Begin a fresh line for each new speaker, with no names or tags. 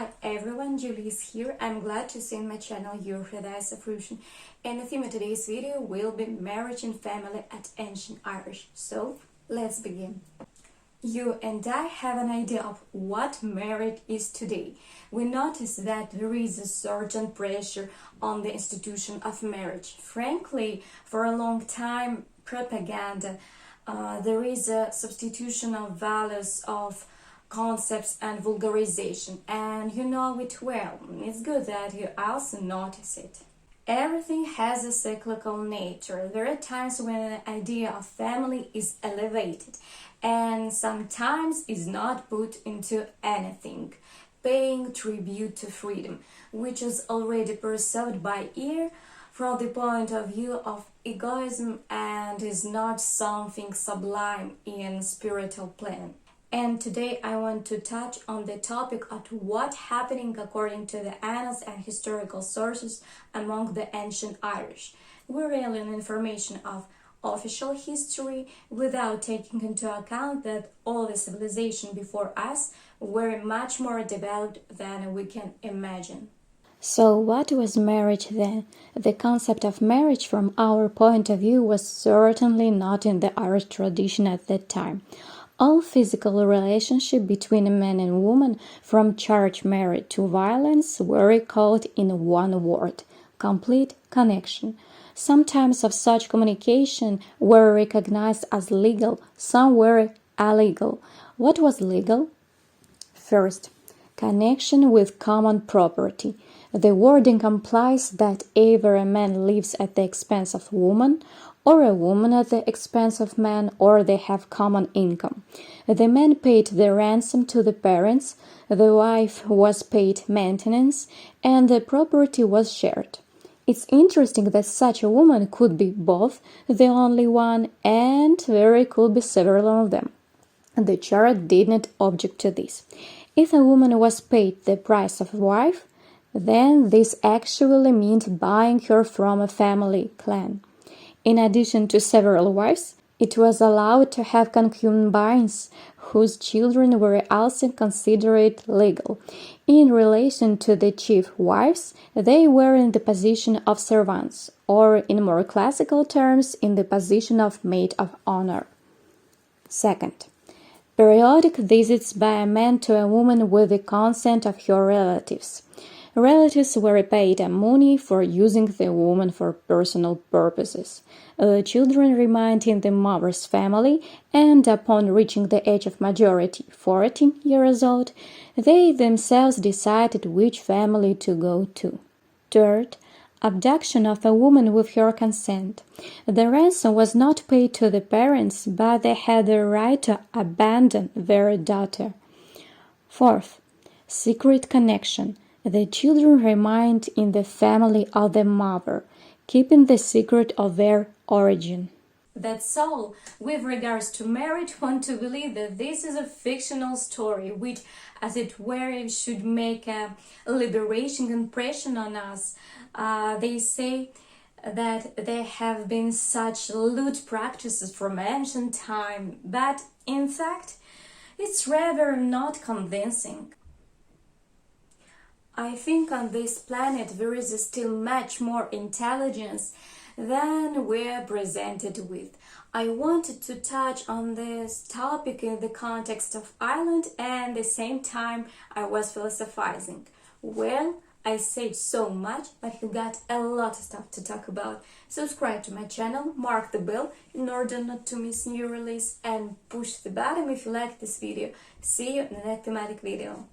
Hi everyone, Julie is here. I'm glad to see in my channel your fruition. And the theme of today's video will be marriage and family at ancient Irish. So let's begin. You and I have an idea of what marriage is today. We notice that there is a certain pressure on the institution of marriage. Frankly, for a long time, propaganda, there is a substitution of values, of concepts and vulgarization, and you know it well. It's good that you also notice it. Everything has a cyclical nature. There are times when the idea of family is elevated and sometimes is not put into anything, paying tribute to freedom, which is already perceived by ear from the point of view of egoism and is not something sublime in spiritual plan. And today I want to touch on the topic of what happening according to the annals and historical sources among the ancient Irish. We rely on information of official history without taking into account that all the civilization before us were much more developed than we can imagine.
So what was marriage then? The concept of marriage from our point of view was certainly not in the Irish tradition at that time. All physical relationships between a man and woman, from church marriage to violence, were recalled in one word: complete connection. Some types of such communication were recognized as legal, some were illegal. What was legal? First, connection with common property. The wording implies that either a man lives at the expense of a woman, or a woman at the expense of man, or they have common income. The man paid the ransom to the parents, the wife was paid maintenance, and the property was shared. It's interesting that such a woman could be both the only one and there could be several of them. The church did not object to this. If a woman was paid the price of a wife, then this actually meant buying her from a family clan. In addition to several wives, it was allowed to have concubines whose children were also considered legal. In relation to the chief wives, they were in the position of servants, or in more classical terms, in the position of maid of honor. Second, periodic visits by a man to a woman with the consent of her relatives. Relatives were paid money for using the woman for personal purposes. The children remained in the mother's family, and upon reaching the age of majority, 14 years old, they themselves decided which family to go to. Third, abduction of a woman with her consent. The ransom was not paid to the parents, but they had the right to abandon their daughter. Fourth, secret connection. The children remained in the family of the mother, keeping the secret of their origin.
That's all. With regards to marriage, want to believe that this is a fictional story, which, as it were, should make a liberating impression on us. They say that there have been such lewd practices from ancient time, but in fact, it's rather not convincing. I think on this planet there is still much more intelligence than we're presented with. I wanted to touch on this topic in the context of Ireland, and at the same time I was philosophizing. Well, I said so much, but you got a lot of stuff to talk about. Subscribe to my channel, mark the bell in order not to miss new release, and push the button if you like this video. See you in the next thematic video.